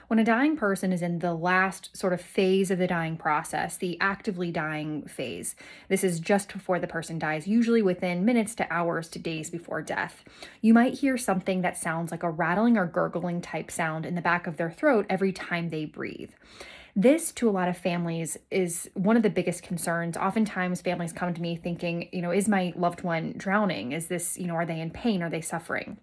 When a dying person is in the last sort of phase of the dying process, the actively dying phase, this is just before the person dies, usually within minutes to hours to days before death. You might hear something that sounds like a rattling or gurgling type sound in the back of their throat every time they breathe. This, to a lot of families, is one of the biggest concerns. Oftentimes, families come to me thinking, is my loved one drowning? Is this, are they in pain? Are they suffering?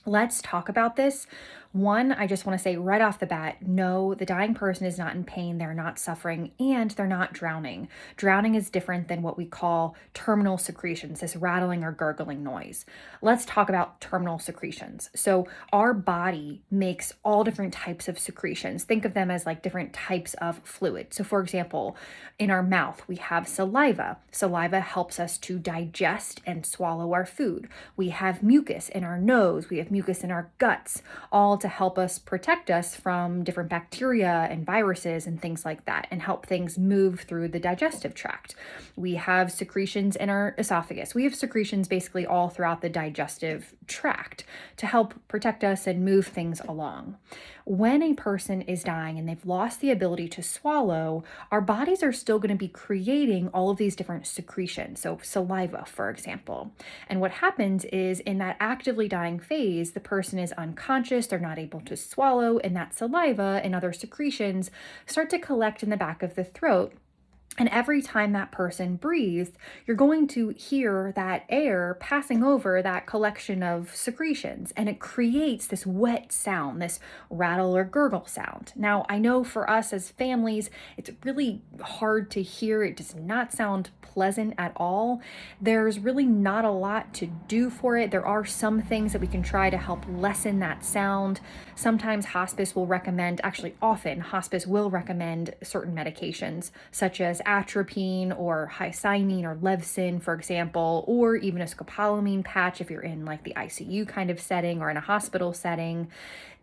Let's talk about this. One, I just want to say right off the bat, no, the dying person is not in pain, they're not suffering, and they're not drowning. Drowning is different than what we call terminal secretions, this rattling or gurgling noise. Let's talk about terminal secretions. So, our body makes all different types of secretions. Think of them as like different types of fluid. So, for example, in our mouth, we have saliva. Saliva helps us to digest and swallow our food. We have mucus in our nose, we have mucus in our guts, all to help us protect us from different bacteria and viruses and things like that, and help things move through the digestive tract. We have secretions in our esophagus. We have secretions basically all throughout the digestive tract to help protect us and move things along. When a person is dying and they've lost the ability to swallow, our bodies are still going to be creating all of these different secretions. So, saliva, for example. And what happens is in that actively dying phase, the person is unconscious, they're not able to swallow, and that saliva and other secretions start to collect in the back of the throat. And every time that person breathes, you're going to hear that air passing over that collection of secretions, and it creates this wet sound, this rattle or gurgle sound. Now, I know for us as families, it's really hard to hear. It does not sound pleasant at all. There's really not a lot to do for it. There are some things that we can try to help lessen that sound. Sometimes hospice will recommend, actually, often hospice will recommend certain medications, such as atropine or hycine or Levsin, for example, or even a scopolamine patch if you're in like the ICU kind of setting or in a hospital setting.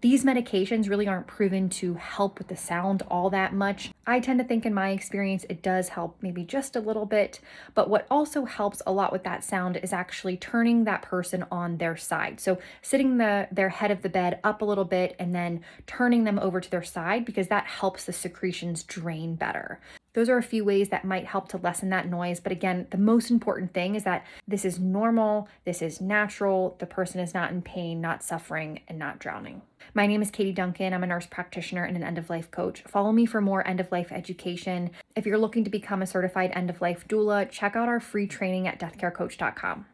These medications really aren't proven to help with the sound all that much. I tend to think in my experience it does help maybe just a little bit, but what also helps a lot with that sound is actually turning that person on their side. So sitting their head of the bed up a little bit and then turning them over to their side, because that helps the secretions drain better. Those are a few ways that might help to lessen that noise. But again, the most important thing is that this is normal, this is natural, the person is not in pain, not suffering, and not drowning. My name is Katie Duncan. I'm a nurse practitioner and an end-of-life coach. Follow me for more end-of-life education. If you're looking to become a certified end-of-life doula, check out our free training at deathcarecoach.com.